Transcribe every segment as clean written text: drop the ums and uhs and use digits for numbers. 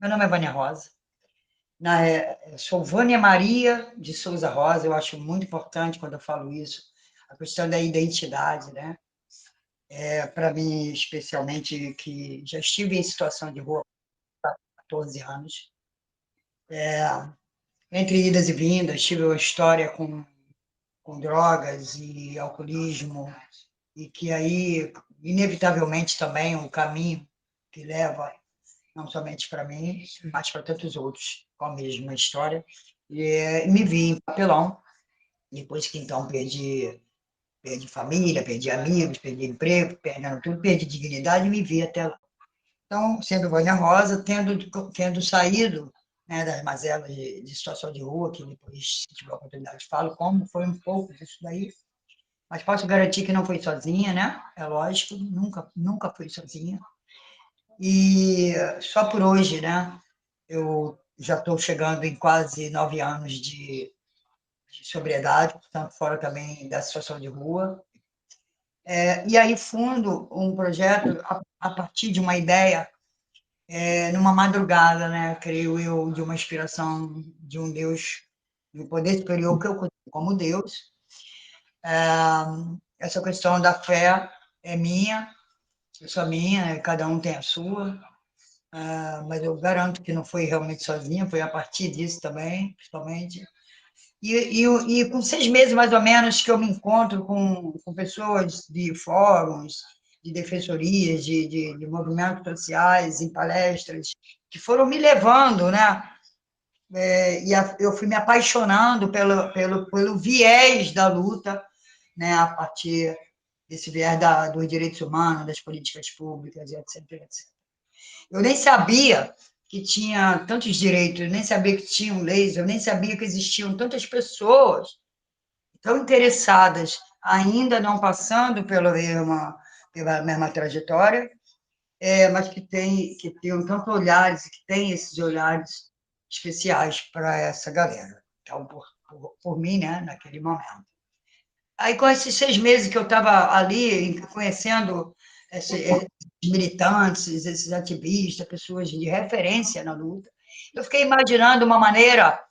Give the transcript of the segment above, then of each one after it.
Meu nome é Vânia Rosa. Sou Vânia Maria de Souza Rosa. Eu acho muito importante quando eu falo isso, a questão da identidade, né? Para mim, especialmente, que já estive em situação de rua há 14 anos. Entre idas e vindas, tive uma história com drogas e alcoolismo, e que aí, inevitavelmente, também o caminho que leva não somente para mim, mas para tantos outros com a mesma história. E me vi em papelão, depois que então perdi família, perdi amigos, perdi emprego, perdendo tudo, perdi dignidade e me vi até lá. Então, sendo Vânia Rosa, tendo saído, né, das mazelas de situação de rua, que depois, se tiver oportunidade, falo como foi um pouco disso daí, mas posso garantir que não foi sozinha, né? É lógico, nunca fui sozinha. E só por hoje, né? Eu já estou chegando em quase 9 anos de sobriedade, portanto, fora também da situação de rua. E aí fundo um projeto a partir de uma ideia, numa madrugada, né? Creio eu, de uma inspiração de um Deus, de um poder superior que eu conheço como Deus. Essa questão da fé é minha, é só minha, cada um tem a sua. Mas eu garanto que não foi realmente sozinha, foi a partir disso também, principalmente. E com 6 meses, mais ou menos, que eu me encontro com pessoas de fóruns, de defensorias, de movimentos sociais, em palestras, que foram me levando, né? Eu fui me apaixonando pelo viés da luta, né? A partir desse viés dos direitos humanos, das políticas públicas, etc, etc. Eu nem sabia que tinha tantos direitos, eu nem sabia que tinham leis, eu nem sabia que existiam tantas pessoas tão interessadas, ainda não passando pela mesma trajetória, mas que tenham tantos olhares, e que têm esses olhares especiais para essa galera. Então, por mim, né, naquele momento. Aí, com esses 6 meses que eu estava ali, conhecendo esses militantes, esses ativistas, pessoas de referência na luta, eu fiquei imaginando uma maneira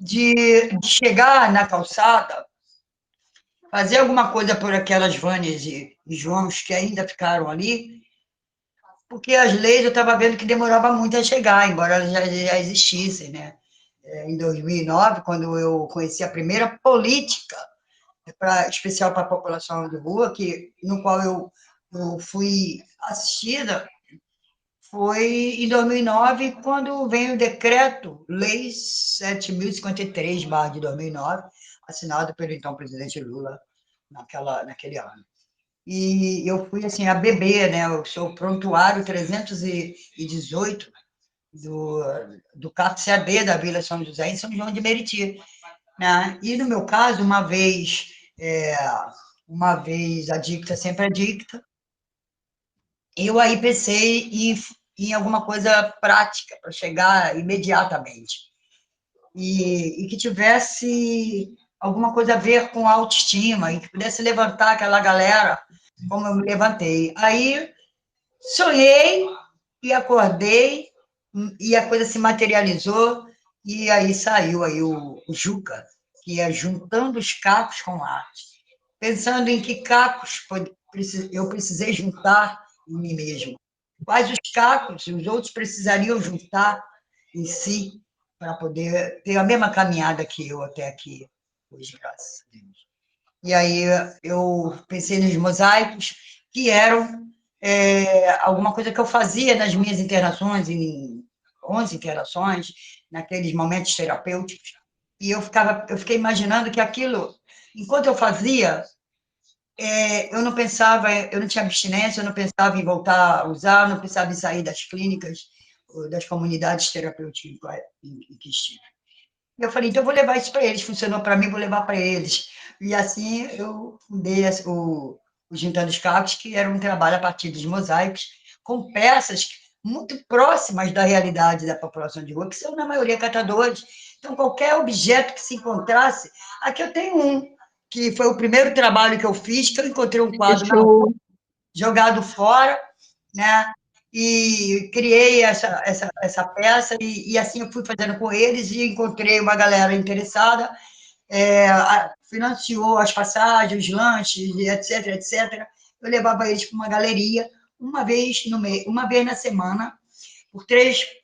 de chegar na calçada, fazer alguma coisa por aquelas Vânias e Joãos que ainda ficaram ali, porque as leis eu estava vendo que demorava muito a chegar, embora elas já existissem, né? Em 2009, quando eu conheci a primeira política especial para a população de rua, no qual eu fui assistida, foi em 2009, quando veio o decreto, Lei 7.053, de 2009, assinado pelo então presidente Lula naquele ano. E eu fui assim, a bebê, né? Eu sou prontuário 318 do CAP-CAB da Vila São José, em São João de Meriti. Né? E, no meu caso, é, uma vez adicta, sempre adicta, eu aí pensei em alguma coisa prática para chegar imediatamente e que tivesse alguma coisa a ver com autoestima e que pudesse levantar aquela galera como eu me levantei. Aí sonhei e acordei e a coisa se materializou e aí saiu aí o Juca, que é juntando os cacos com arte, pensando em que cacos eu precisei juntar em mim mesmo, quais os cacos os outros precisariam juntar em si para poder ter a mesma caminhada que eu até aqui hoje, graças a Deus. E aí eu pensei nos mosaicos, que eram alguma coisa que eu fazia nas minhas internações, em 11 internações, naqueles momentos terapêuticos, e eu fiquei imaginando que aquilo, enquanto eu fazia, eu não pensava, eu não tinha abstinência, eu não pensava em voltar a usar, eu não pensava em sair das clínicas, das comunidades terapêuticas em que estive. Eu falei, então eu vou levar isso para eles, funcionou para mim, vou levar para eles. E assim eu fundei o Juntando os Cacos, que era um trabalho a partir dos mosaicos, com peças muito próximas da realidade da população de rua, que são, na maioria, catadores. Então, qualquer objeto que se encontrasse, aqui eu tenho um, que foi o primeiro trabalho que eu fiz, que eu encontrei um Que quadro na rua, show! jogado fora, né? e criei essa peça, e assim eu fui fazendo com eles, e encontrei uma galera interessada, financiou as passagens, os lanches, etc, etc. Eu levava eles para uma galeria, uma vez na semana,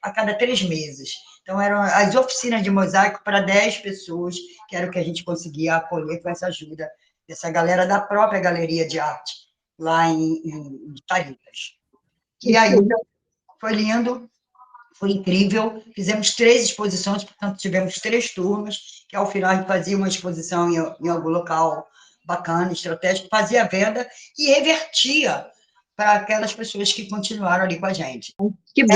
a cada 3 meses. Então, eram as oficinas de mosaico para 10 pessoas, que era o que a gente conseguia acolher com essa ajuda dessa galera da própria Galeria de Arte, lá em Caritas. E aí, foi lindo, foi incrível. Fizemos 3 exposições, portanto, tivemos 3 turmas, que ao final a gente fazia uma exposição em algum local bacana, estratégico, fazia a venda e revertia para aquelas pessoas que continuaram ali com a gente. Que bom.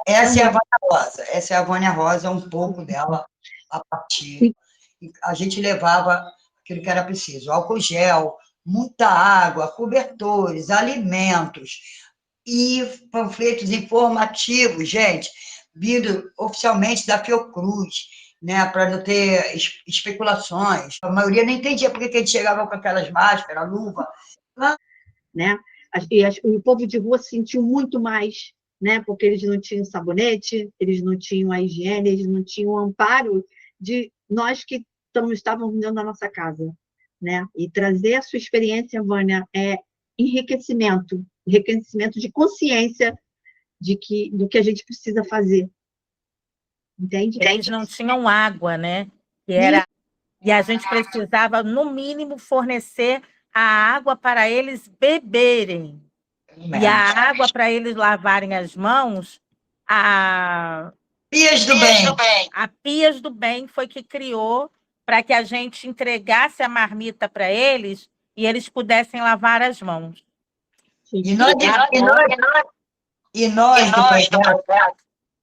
Essa é a Vânia Rosa, essa é a Vânia Rosa, um pouco dela a partir. A gente levava aquilo que era preciso: álcool gel, muita água, cobertores, alimentos e panfletos informativos, gente, vindo oficialmente da Fiocruz, né, para não ter especulações. A maioria não entendia por que a gente chegava com aquelas máscaras, luva. Né? O povo de rua sentiu muito mais, né? Porque eles não tinham sabonete, eles não tinham a higiene, eles não tinham o amparo de nós que estávamos dentro da nossa casa, né? E trazer a sua experiência, Vânia, é enriquecimento de consciência do que a gente precisa fazer. Entende? Eles não tinham água, né? E a gente precisava, no mínimo, fornecer a água para eles beberem. E a água para eles lavarem as mãos, a Pias do Bem. A Pias do Bem foi que criou para que a gente entregasse a marmita para eles e eles pudessem lavar as mãos. E nós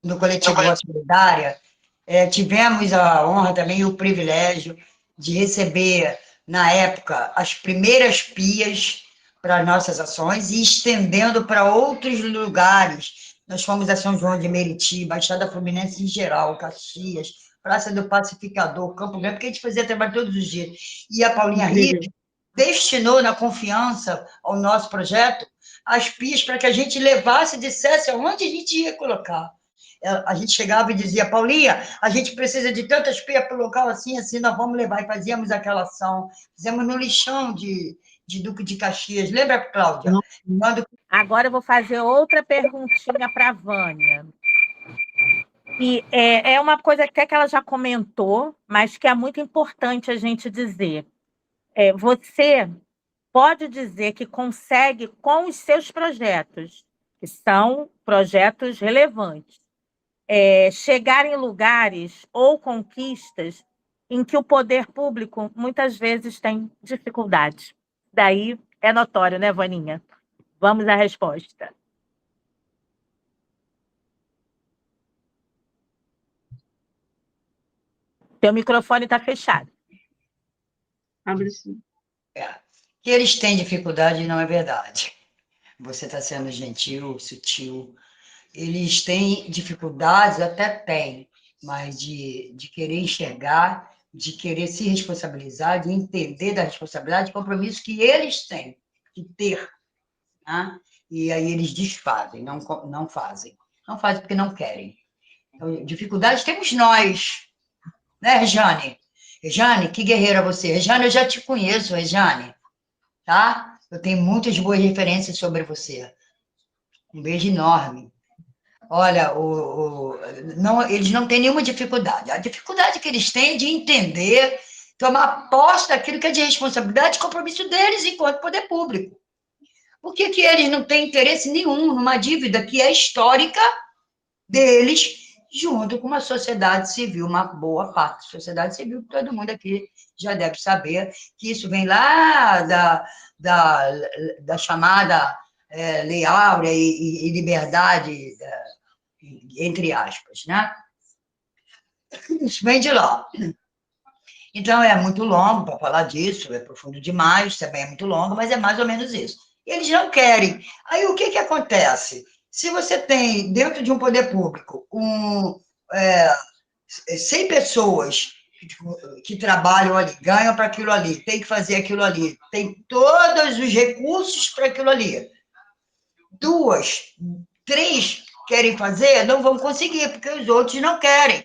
do Coletivo Voz Solidária, tivemos a honra também e o privilégio de receber, na época, as primeiras pias para nossas ações e estendendo para outros lugares. Nós fomos a São João de Meriti, Baixada Fluminense em geral, Caxias, Praça do Pacificador, Campo Grande, porque a gente fazia trabalho todos os dias. E a Paulinha Rios destinou, na confiança ao nosso projeto, as pias para que a gente levasse e dissesse aonde a gente ia colocar. A gente chegava e dizia: Paulinha, a gente precisa de tantas pias para o local assim, assim, nós vamos levar. E fazíamos aquela ação. Fizemos no lixão de Duque de Caxias. Lembra, Cláudia? Agora eu vou fazer outra perguntinha para a Vânia. E é uma coisa até que ela já comentou, mas que é muito importante a gente dizer. Você pode dizer que consegue, com os seus projetos, que são projetos relevantes, chegar em lugares ou conquistas em que o poder público muitas vezes tem dificuldade. Daí é notório, né, Vaninha? Vamos à resposta. Teu microfone está fechado. Abre sim. Que eles têm dificuldade não é verdade. Você está sendo gentil, sutil. Eles têm dificuldades, até têm, mas de querer enxergar, de querer se responsabilizar, de entender da responsabilidade e compromisso que eles têm de ter. Né? E aí eles desfazem, não fazem. Não fazem porque não querem. Então, dificuldades temos nós, né, Rejane? Rejane, que guerreira você. Rejane, eu já te conheço, Rejane, tá? Eu tenho muitas boas referências sobre você. Um beijo enorme. Olha, eles não têm nenhuma dificuldade. A dificuldade que eles têm é de entender, tomar posse daquilo que é de responsabilidade e compromisso deles enquanto poder público. Por que eles não têm interesse nenhum numa dívida que é histórica deles, junto com uma sociedade civil, uma boa parte da sociedade civil, que todo mundo aqui já deve saber, que isso vem lá da chamada Lei Áurea e liberdade, entre aspas, né? Isso vem de lá. Então, é muito longo para falar disso, é profundo demais, também é muito longo, mas é mais ou menos isso. E eles não querem. Aí, o que acontece? Se você tem, dentro de um poder público, 100 pessoas que trabalham ali, ganham para aquilo ali, tem que fazer aquilo ali, tem todos os recursos para aquilo ali. 2 3 querem fazer, não vão conseguir, porque os outros não querem.